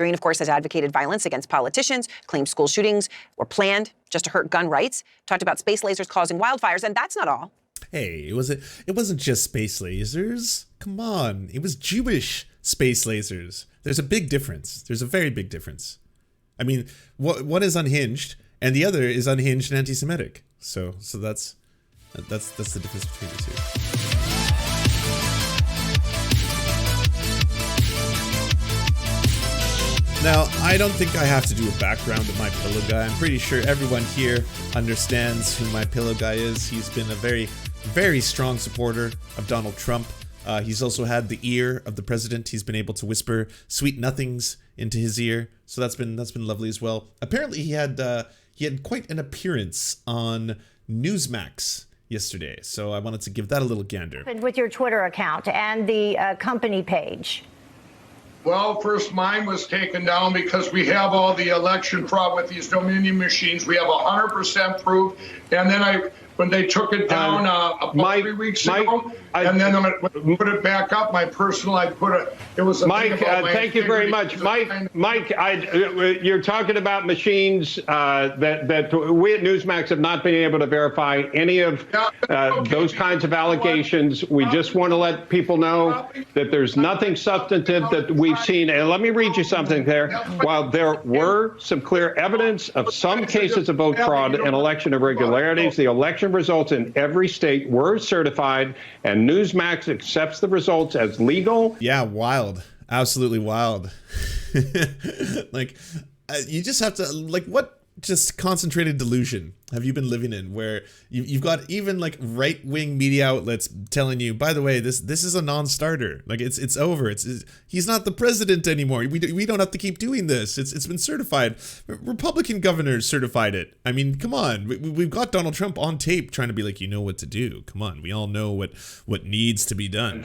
Greene, of course, has advocated violence against politicians, claimed school shootings were planned just to hurt gun rights, talked about space lasers causing wildfires, and that's not all. Hey, it wasn't just space lasers. Come on, it was Jewish space lasers. There's a big difference. There's a very big difference. I mean, one is unhinged, and the other is unhinged and anti-Semitic. So that's the difference between the two. Now, I don't think I have to do a background of my pillow guy. I'm pretty sure everyone here understands who my pillow guy is. He's been a very, very strong supporter of Donald Trump. He's also had the ear of the president. He's been able to whisper sweet nothings into his ear. So that's been lovely as well. Apparently, he had quite an appearance on Newsmax yesterday. So I wanted to give that a little gander. With your Twitter account and the company page. Well, first mine was taken down because we have all the election fraud with these Dominion machines. We have 100% proof. And then when they took it down about 3 weeks ago, and then I'm going to put it back up. My personal, it was a Mike, thank you very much. Mike, you're talking about machines that we at Newsmax have not been able to verify any of those kinds of allegations. We just want to let people know that there's nothing substantive that we've seen. And let me read you something there. While there were some clear evidence of some cases of vote fraud and election irregularities, the election results in every state were certified, and Newsmax accepts the results as legal. Yeah, wild. Absolutely wild. Like, you just have to, like, what just concentrated delusion have you been living in where you've got even like right-wing media outlets telling you, by the way, this is a non-starter, like it's over, he's not the president anymore, we don't have to keep doing this, it's been certified. Republican governors certified it. I mean, come on, we've got Donald Trump on tape trying to be like, you know what to do. Come on, we all know what needs to be done.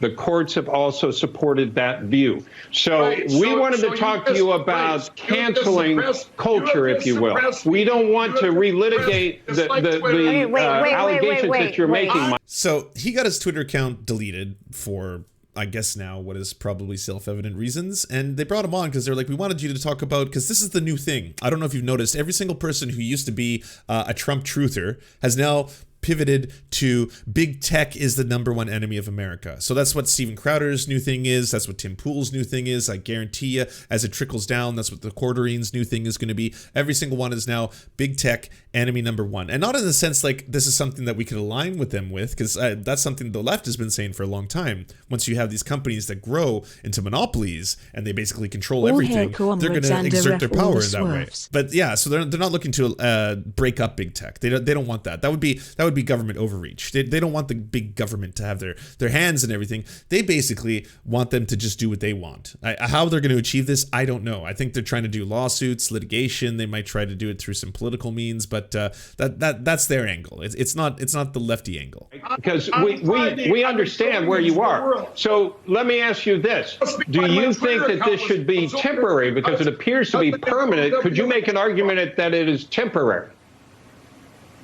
The courts have also supported that view. So we wanted to talk to you about canceling culture, if you will. We don't want to relitigate the allegations that you're making. So he got his Twitter account deleted for, I guess now, what is probably self-evident reasons. And they brought him on because they're like, we wanted you to talk about, because this is the new thing. I don't know if you've noticed, every single person who used to be a Trump truther has now pivoted to big tech is the #1 enemy of America. So that's what Steven Crowder's new thing is. That's what Tim Pool's new thing is. I guarantee you, as it trickles down, that's what the Quarterine's new thing is going to be. Every single one is now big tech enemy #1. And not in the sense like this is something that we could align with them with, because that's something the left has been saying for a long time. Once you have these companies that grow into monopolies and they basically control everything, they're going to exert their power in that way. But yeah, so they're not looking to break up big tech. They don't want that. That would be government overreach. They don't want the big government to have their hands in everything. They basically want them to just do what they want. How they're going to achieve this, I don't know. I think they're trying to do lawsuits, litigation. They might try to do it through some political means, but that's their angle. It's not the lefty angle. Because we understand where you are. So let me ask you this: do you think that this should be temporary because it appears to be permanent? Could you make an argument that it is temporary?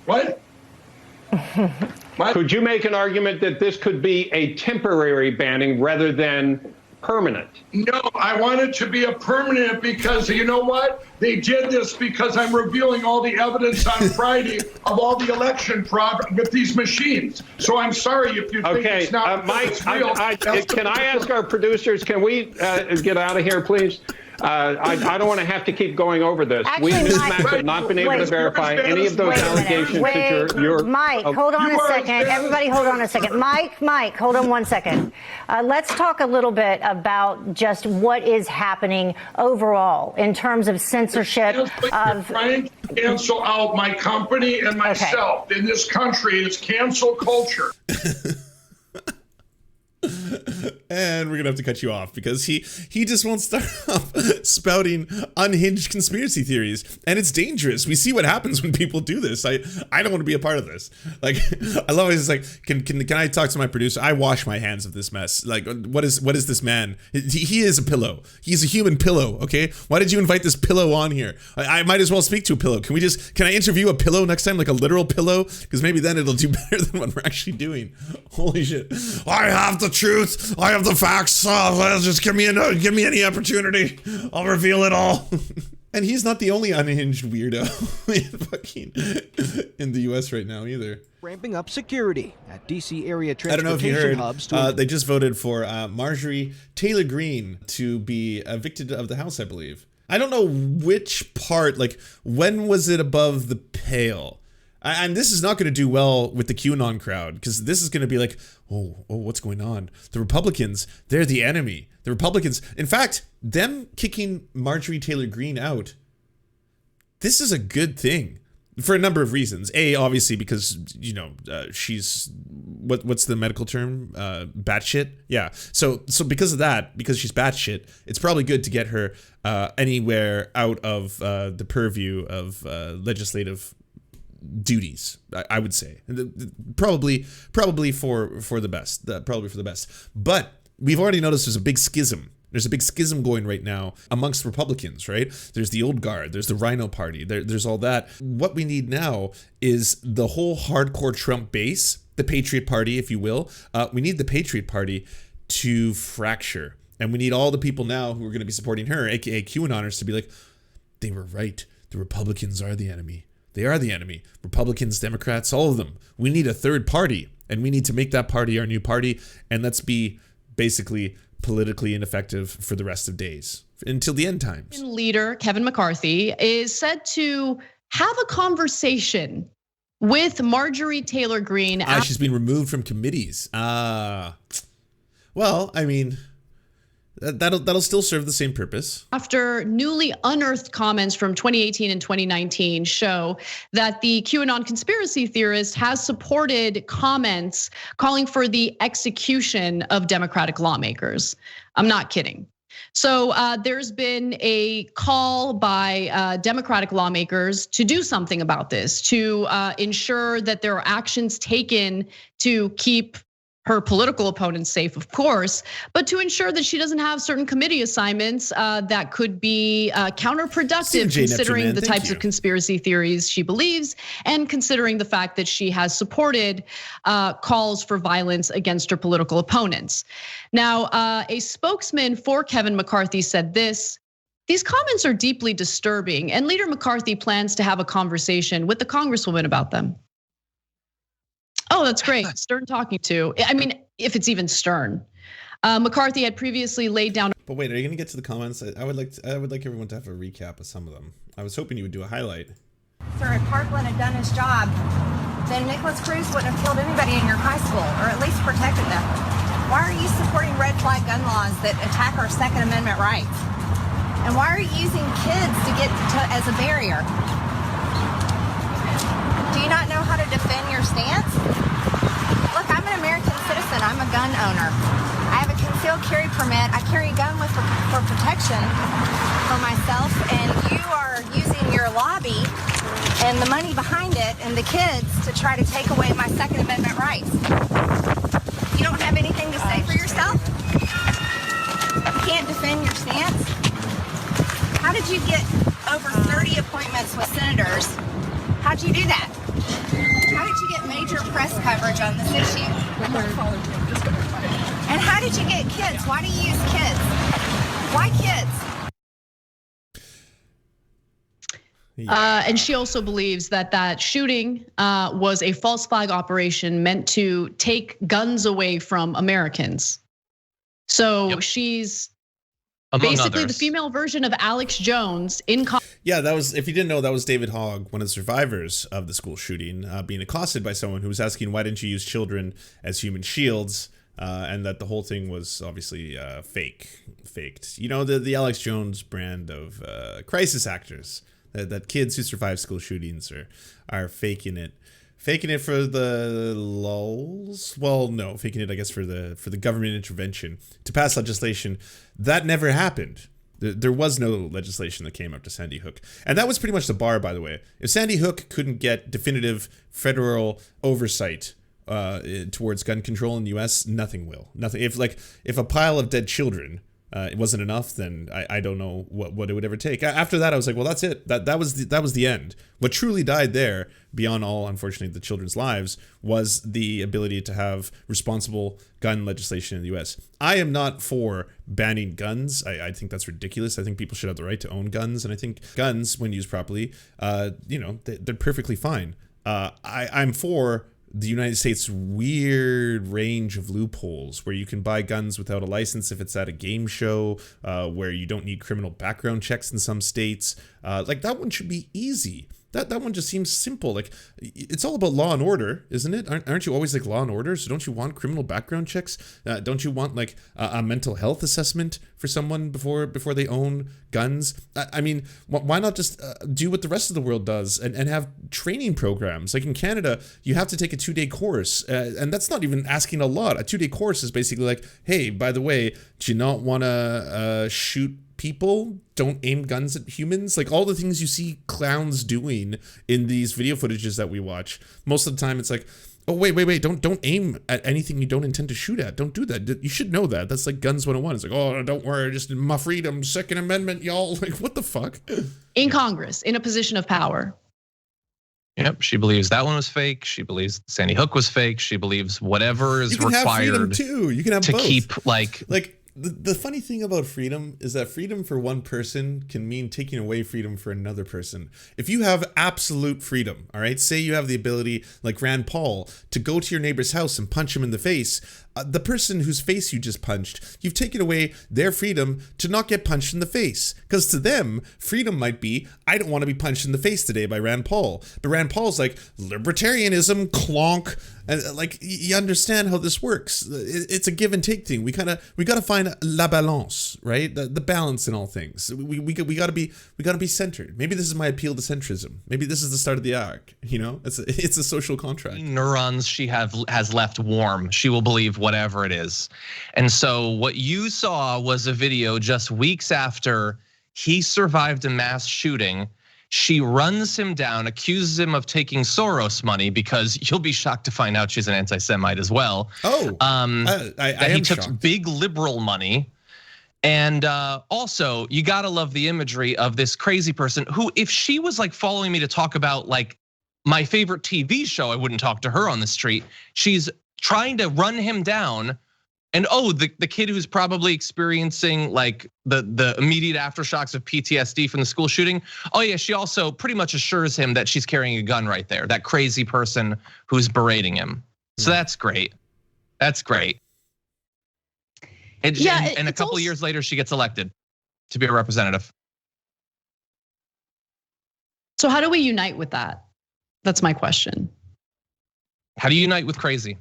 What? Could you make an argument that this could be a temporary banning rather than permanent? No, I want it to be a permanent because you know what? They did this because I'm revealing all the evidence on Friday of all the election fraud with these machines. So I'm sorry if you think it's not Mike, it's real. Can I ask our producers, can we get out of here, please? I don't want to have to keep going over this. Actually, we Newsmax have not been able to verify any of those allegations that you're Mike, hold on a second. Everybody hold on a second. Mike, hold on 1 second. Let's talk a little bit about just what is happening overall in terms of censorship of... Trying to cancel out my company and myself. In this country, it's cancel culture. And we're gonna have to cut you off because he just won't start off spouting unhinged conspiracy theories, and it's dangerous. We see what happens when people do this. I don't want to be a part of this. Like, I love it. It's like, can I talk to my producer? I wash my hands of this mess. Like, what is this man? He is a pillow. He's a human pillow. Okay, why did you invite this pillow on here? I might as well speak to a pillow. Can I interview a pillow next time, like a literal pillow? Because maybe then it'll do better than what we're actually doing. Holy shit! I have the truth. I have the facts. Oh, just give me any opportunity. I'll reveal it all. And he's not the only unhinged weirdo in the U.S. right now either. Ramping up security at D.C. area I don't know if you transportation heard, hubs. they just voted for Marjorie Taylor Greene to be evicted of the House, I believe. I don't know which part, like, when was it above the pale? And this is not going to do well with the QAnon crowd, because this is going to be like, oh, what's going on? The Republicans, they're the enemy. The Republicans, in fact, them kicking Marjorie Taylor Greene out, this is a good thing for a number of reasons. A, obviously, because, you know, she's, what's the medical term? Batshit? Yeah. So because of that, because she's batshit, it's probably good to get her anywhere out of the purview of legislative duties, I would say. Probably for the best. Probably for the best. But we've already noticed there's a big schism. There's a big schism going right now amongst Republicans, right? There's the old guard, there's the Rhino Party, there's all that. What we need now is the whole hardcore Trump base, the Patriot Party, if you will. We need the Patriot Party to fracture. And we need all the people now who are going to be supporting her, aka QAnoners, to be like, they were right. The Republicans are the enemy. They are the enemy. Republicans, Democrats, all of them. We need a third party, and we need to make that party our new party, and let's be basically politically ineffective for the rest of days until the end times. Leader Kevin McCarthy is said to have a conversation with Marjorie Taylor Greene. She's been removed from committees. Well, I mean, that'll still serve the same purpose. After newly unearthed comments from 2018 and 2019 show that the QAnon conspiracy theorist has supported comments calling for the execution of Democratic lawmakers. I'm not kidding. So there's been a call by Democratic lawmakers to do something about this, to ensure that there are actions taken to keep her political opponents safe, of course, but to ensure that she doesn't have certain committee assignments that could be counterproductive, considering the types of conspiracy theories she believes, and considering the fact that she has supported calls for violence against her political opponents. Now, a spokesman for Kevin McCarthy said this: "These comments are deeply disturbing, and Leader McCarthy plans to have a conversation with the Congresswoman about them." Oh, that's great. Stern talking to. I mean, if it's even Stern. McCarthy had previously laid down. But wait, are you going to get to the comments? I would like everyone to have a recap of some of them. I was hoping you would do a highlight. Sir, if Parkland had done his job, then Nicholas Cruz wouldn't have killed anybody in your high school, or at least protected them. Why are you supporting red flag gun laws that attack our Second Amendment rights? And why are you using kids to get to as a barrier? Do you not know how to defend your stance? Look, I'm an American citizen. I'm a gun owner. I have a concealed carry permit. I carry a gun for protection for myself, and you are using your lobby and the money behind it and the kids to try to take away my Second Amendment rights. You don't have anything to say for yourself? You can't defend your stance? How did you get over 30 appointments with senators? How'd you do that? How did you get major press coverage on this issue? And how did you get kids? Why do you use kids? Why kids? And she also believes that shooting was a false flag operation meant to take guns away from Americans. So she's basically the female version of Alex Jones in. Yeah, that was, if you didn't know, that was David Hogg, one of the survivors of the school shooting, being accosted by someone who was asking, why didn't you use children as human shields? And that the whole thing was obviously faked. You know, the Alex Jones brand of crisis actors, that kids who survive school shootings are faking it. Faking it for the lulz? Well, no, faking it, I guess, for the government intervention to pass legislation. That never happened. There was no legislation that came up to Sandy Hook. And that was pretty much the bar, by the way. If Sandy Hook couldn't get definitive federal oversight towards gun control in the US, nothing will. Nothing. If a pile of dead children it wasn't enough, then I don't know what it would ever take. After that, I was like, well, that's it. That was the end. What truly died there, beyond all, unfortunately, the children's lives, was the ability to have responsible gun legislation in the U.S. I am not for banning guns. I think that's ridiculous. I think people should have the right to own guns, and I think guns, when used properly, they're perfectly fine. I'm for the United States' weird range of loopholes where you can buy guns without a license if it's at a game show, where you don't need criminal background checks in some states. Like, that one should be easy. That one just seems simple. Like, it's all about law and order, isn't it? Aren't you always like law and order? So don't you want criminal background checks? Don't you want like a mental health assessment for someone before they own guns? I mean, why not just do what the rest of the world does and have training programs? Like in Canada, you have to take a 2-day course, and that's not even asking a lot. A 2-day course is basically like, hey, by the way, do you not want to shoot people? Don't aim guns at humans. Like all the things you see clowns doing in these video footages that we watch, most of the time it's like, oh wait, don't aim at anything you don't intend to shoot at. Don't do that. You should know that. That's like Guns 101. It's like, oh, don't worry, just my freedom, Second Amendment, y'all. Like, what the fuck? In Congress, in a position of power. Yep, she believes that one was fake. She believes Sandy Hook was fake. She believes whatever is required. You can have freedom too. You can have to both. Keep like. The funny thing about freedom is that freedom for one person can mean taking away freedom for another person. If you have absolute freedom, all right, say you have the ability, like Rand Paul, to go to your neighbor's house and punch him in the face, the person whose face you just punched, you've taken away their freedom to not get punched in the face. Because to them, freedom might be, I don't want to be punched in the face today by Rand Paul. But Rand Paul's like, libertarianism, clonk. And like, you understand how this works. It's a give and take thing. We got to find la balance, right? The balance in all things. We got to be centered. Maybe this is my appeal to centrism. Maybe this is the start of the arc. You know, it's a social contract. Neurons she has left warm. She will believe whatever it is. And so what you saw was a video just weeks after he survived a mass shooting. She runs him down, accuses him of taking Soros money, because you'll be shocked to find out she's an anti-Semite as well. Oh, he took big liberal money. And also, you gotta love the imagery of this crazy person who, if she was like following me to talk about like my favorite TV show, I wouldn't talk to her on the street. She's trying to run him down. And the kid who's probably experiencing like the immediate aftershocks of PTSD from the school shooting. Oh yeah, she also pretty much assures him that she's carrying a gun right there. That crazy person who's berating him. So that's great. That's great. And a couple of years later, she gets elected to be a representative. So how do we unite with that? That's my question. How do you unite with crazy?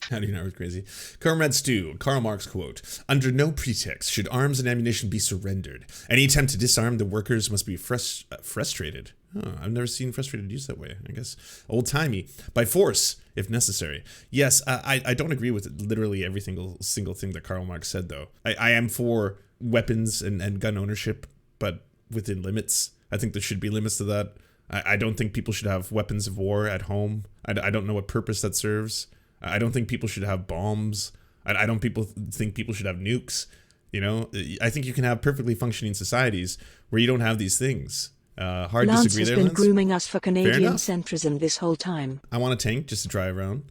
How do you know it's crazy? Comrade Stu, Karl Marx quote, under no pretext should arms and ammunition be surrendered. Any attempt to disarm the workers must be frustrated. Oh, I've never seen frustrated used that way. I guess old-timey. By force, if necessary. Yes, I don't agree with literally every single thing that Karl Marx said, though. I am for weapons and gun ownership, but within limits. I think there should be limits to that. I don't think people should have weapons of war at home. I don't know what purpose that serves. I don't think people should have bombs. I don't think people should have nukes. You know, I think you can have perfectly functioning societies where you don't have these things. Hard Lance disagree there, Lance has been Lance? grooming us for Canadian centrism this whole time. I want a tank just to drive around.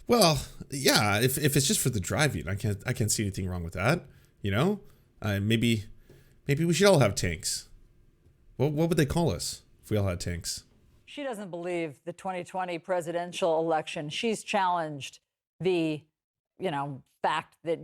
Well, yeah, if it's just for the driving, I can't see anything wrong with that. You know, maybe we should all have tanks. What would they call us if we all had tanks? She doesn't believe the 2020 presidential election. She's challenged the, fact that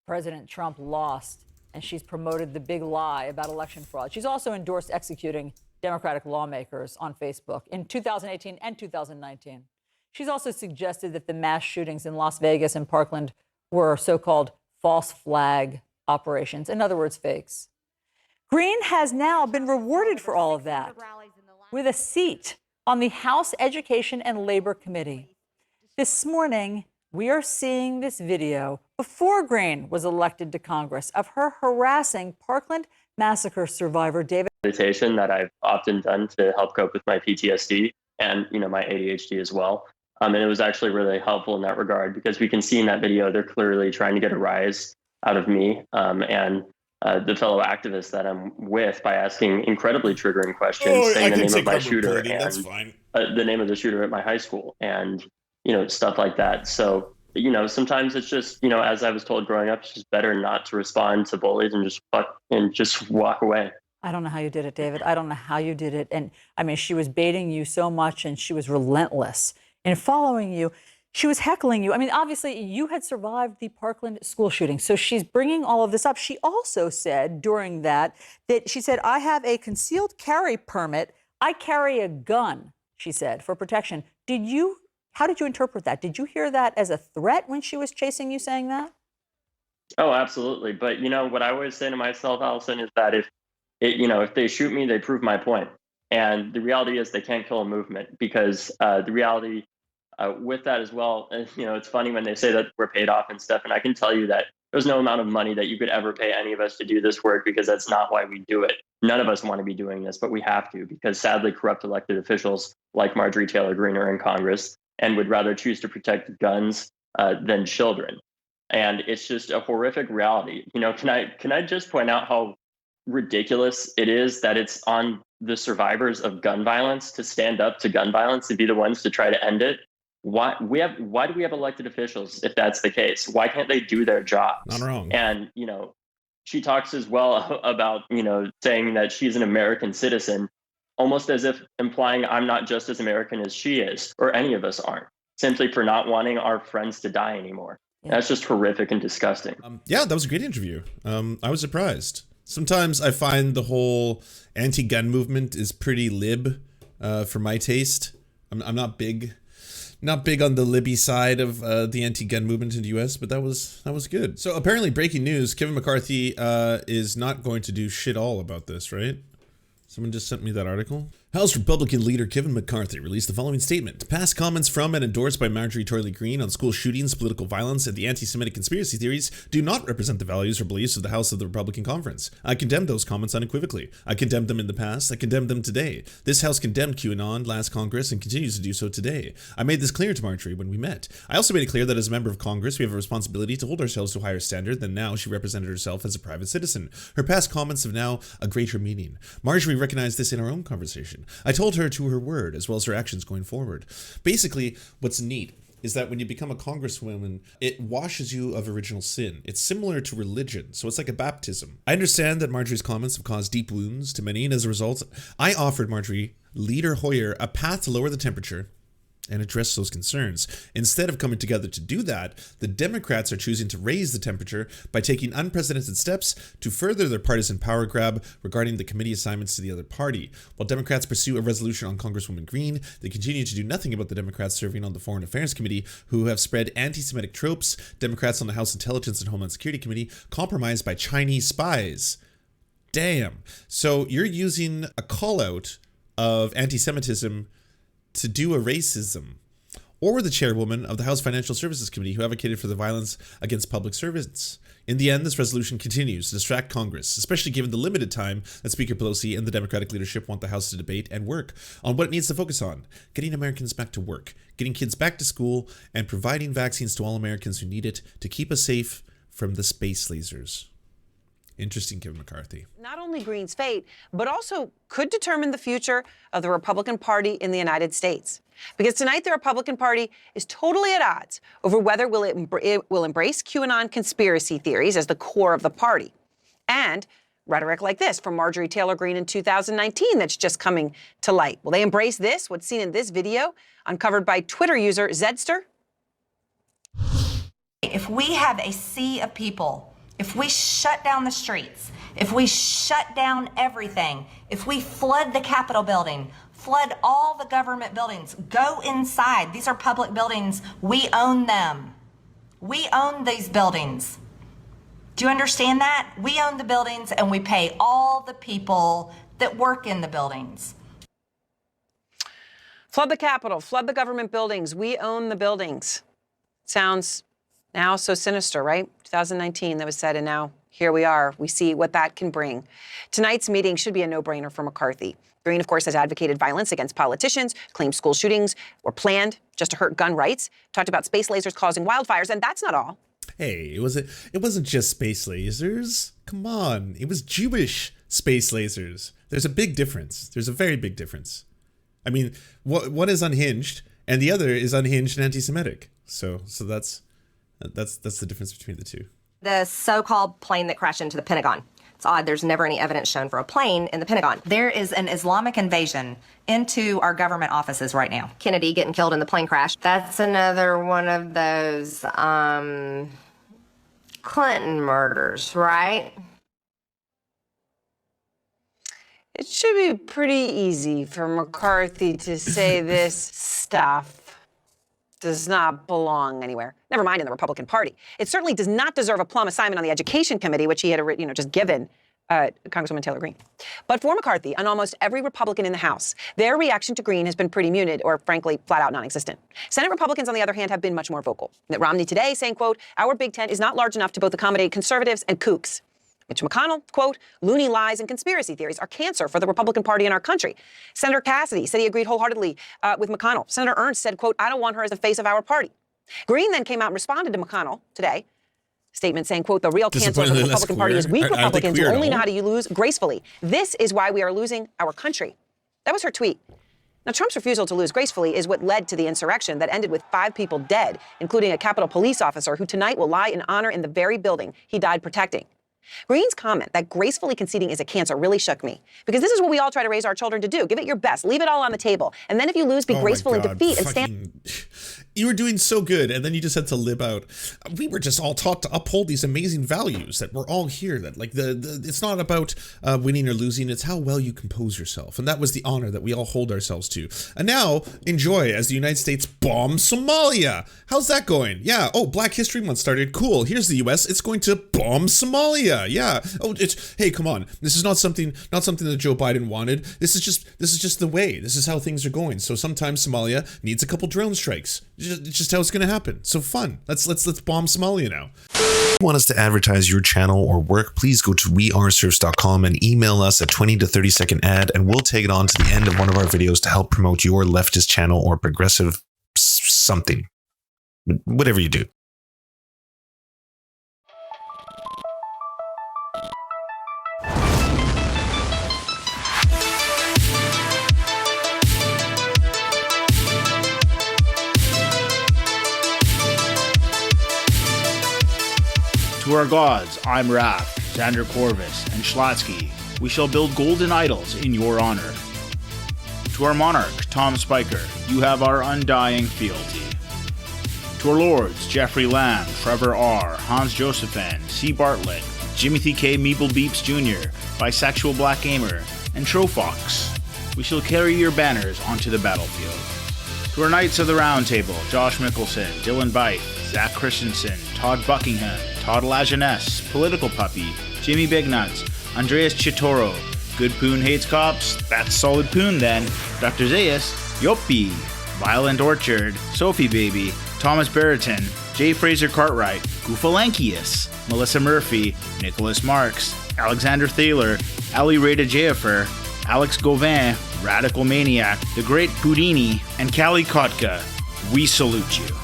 President Trump lost, and she's promoted the big lie about election fraud. She's also endorsed executing Democratic lawmakers on Facebook in 2018 and 2019. She's also suggested that the mass shootings in Las Vegas and Parkland were so-called false flag operations, in other words, fakes. Greene has now been rewarded for all of that with a seat on the House Education and Labor Committee. This morning, we are seeing this video before Greene was elected to Congress of her harassing Parkland massacre survivor David. Meditation that I've often done to help cope with my PTSD and my ADHD as well. And it was actually really helpful in that regard, because we can see in that video they're clearly trying to get a rise out of me and the fellow activists that I'm with by asking incredibly triggering questions, saying the name of my shooter and the name of the shooter at my high school, and stuff like that. So sometimes it's just as I was told growing up, it's just better not to respond to bullies and just walk away. I don't know how you did it, David. I don't know how you did it. And I mean, she was baiting you so much, and she was relentless in following you. She was heckling you. I mean, obviously, you had survived the Parkland school shooting. So she's bringing all of this up. She also said during that she said, I have a concealed carry permit. I carry a gun, she said, for protection. How did you interpret that? Did you hear that as a threat when she was chasing you saying that? Oh, absolutely. But what I always say to myself, Allison, is that if they shoot me, they prove my point. And the reality is they can't kill a movement, because the reality with that as well, it's funny when they say that we're paid off and stuff. And I can tell you that there's no amount of money that you could ever pay any of us to do this work, because that's not why we do it. None of us want to be doing this, but we have to, because sadly corrupt elected officials like Marjorie Taylor Greene are in Congress and would rather choose to protect guns than children. And it's just a horrific reality. Can I just point out how ridiculous it is that it's on the survivors of gun violence to stand up to gun violence, to be the ones to try to end it? Why do we have elected officials if that's the case? Why can't they do their jobs? Not wrong. And she talks as well about saying that she's an American citizen, almost as if implying I'm not just as American as she is, or any of us aren't, simply for not wanting our friends to die anymore. Yeah. That's just horrific and disgusting. Yeah, that was a great interview. I was surprised. Sometimes I find the whole anti-gun movement is pretty lib for my taste. I'm not big on the libby side of the anti-gun movement in the US, but that was good. So apparently, breaking news, Kevin McCarthy is not going to do shit all about this, right? Someone just sent me that article. House Republican leader Kevin McCarthy released the following statement. Past comments from and endorsed by Marjorie Taylor Greene on school shootings, political violence, and the anti-Semitic conspiracy theories do not represent the values or beliefs of the House of the Republican Conference. I condemn those comments unequivocally. I condemned them in the past. I condemn them today. This House condemned QAnon last Congress and continues to do so today. I made this clear to Marjorie when we met. I also made it clear that as a member of Congress, we have a responsibility to hold ourselves to a higher standard than now she represented herself as a private citizen. Her past comments have now a greater meaning. Marjorie recognized this in our own conversation. I told her to her word, as well as her actions going forward. Basically, what's neat is that when you become a congresswoman, it washes you of original sin. It's similar to religion, so it's like a baptism. I understand that Marjorie's comments have caused deep wounds to many, and as a result, I offered Marjorie, Leader Hoyer, a path to lower the temperature and address those concerns. Instead of coming together to do that, the Democrats are choosing to raise the temperature by taking unprecedented steps to further their partisan power grab regarding the committee assignments to the other party. While Democrats pursue a resolution on Congresswoman Greene, they continue to do nothing about the Democrats serving on the Foreign Affairs Committee, who have spread anti-Semitic tropes, Democrats on the House Intelligence and Homeland Security Committee compromised by Chinese spies. Damn. So you're using a call-out of anti-Semitism to do a racism, or the chairwoman of the House Financial Services Committee who advocated for the violence against public servants. In the end, this resolution continues to distract Congress, especially given the limited time that Speaker Pelosi and the Democratic leadership want the House to debate and work on what it needs to focus on: getting Americans back to work, getting kids back to school, and providing vaccines to all Americans who need it to keep us safe from the space lasers. Interesting, Kevin McCarthy. Not only Greene's fate, but also could determine the future of the Republican Party in the United States. Because tonight, the Republican Party is totally at odds over whether it will embrace QAnon conspiracy theories as the core of the party. And rhetoric like this from Marjorie Taylor Greene in 2019 that's just coming to light. Will they embrace this, what's seen in this video, uncovered by Twitter user Zedster? If we have a sea of people, if we shut down the streets, if we shut down everything, if we flood the Capitol building, flood all the government buildings, go inside. These are public buildings. We own them. We own these buildings. Do you understand that? We own the buildings and we pay all the people that work in the buildings. Flood the Capitol, flood the government buildings. We own the buildings. Sounds now so sinister, right? 2019, that was said, and now here we are. We see what that can bring. Tonight's meeting should be a no-brainer for McCarthy. Greene, of course, has advocated violence against politicians, claimed school shootings were planned just to hurt gun rights, talked about space lasers causing wildfires, and that's not all. Hey, it wasn't just space lasers. Come on, it was Jewish space lasers. There's a big difference. There's a very big difference. I mean, one is unhinged, and the other is unhinged and anti-Semitic. So that's the difference between the two. The so-called plane that crashed into the Pentagon. It's odd, there's never any evidence shown for a plane in the Pentagon. There is an Islamic invasion into our government offices right now. Kennedy getting killed in the plane crash. That's another one of those, Clinton murders, right? It should be pretty easy for McCarthy to say this stuff does not belong anywhere. Never mind in the Republican Party. It certainly does not deserve a plum assignment on the Education Committee, which he had just given Congresswoman Taylor Greene. But for McCarthy and almost every Republican in the House, their reaction to Greene has been pretty muted or, frankly, flat out non-existent. Senate Republicans, on the other hand, have been much more vocal. Mitt Romney today saying, quote, "Our Big Tent is not large enough to both accommodate conservatives and kooks." Mitch McConnell, quote, "Loony lies and conspiracy theories are cancer for the Republican Party in our country." Senator Cassidy said he agreed wholeheartedly with McConnell. Senator Ernst said, quote, "I don't want her as the face of our party." Greene then came out and responded to McConnell today. Statement saying, quote, "The real cancer for the Republican Party is weak Republicans who only know how to lose gracefully. This is why we are losing our country." That was her tweet. Now, Trump's refusal to lose gracefully is what led to the insurrection that ended with 5 people dead, including a Capitol police officer who tonight will lie in honor in the very building he died protecting. Greene's comment that gracefully conceding is a cancer really shook me, because this is what we all try to raise our children to do. Give it your best. Leave it all on the table. And then if you lose, be graceful in defeat and stand. You were doing so good, and then you just had to lib out. We were just all taught to uphold these amazing values that we're all here. That like it's not about winning or losing. It's how well you compose yourself, and that was the honor that we all hold ourselves to. And now enjoy as the United States bombs Somalia. How's that going? Yeah. Oh, Black History Month started. Cool. Here's the U.S. It's going to bomb Somalia. Yeah. Oh, hey, come on. This is not something that Joe Biden wanted. This is just the way. This is how things are going. So sometimes Somalia needs a couple drone strikes. It's just how it's going to happen. So fun. Let's bomb Somalia now. If you want us to advertise your channel or work, please go to weareserfs.com and email us a 20 to 30 second ad, and we'll take it on to the end of one of our videos to help promote your leftist channel or progressive something. Whatever you do. To our gods, I'm Raph, Xander Corvus, and Schlatsky. We shall build golden idols in your honor. To our monarch, Tom Spiker, you have our undying fealty. To our lords, Jeffrey Lamb, Trevor R., Hans Josephen, C. Bartlett, Jimothy K. Meeple Beeps Jr., Bisexual Black Gamer, and Trofox, we shall carry your banners onto the battlefield. To our Knights of the Round Table, Josh Mickelson, Dylan Byte, Zach Christensen, Todd Buckingham, Todd Lajeunesse, Political Puppy, Jimmy Bignuts, Andreas Chitoro, Good Poon Hates Cops, that's Solid Poon then, Dr. Zayas, Yoppie, Violent Orchard, Sophie Baby, Thomas Barrington, J. Fraser Cartwright, Goofalankius, Melissa Murphy, Nicholas Marks, Alexander Thaler, Ali Rada Jafer, Alex Gauvin, Radical Maniac, The Great Houdini, and Callie Kotka. We salute you.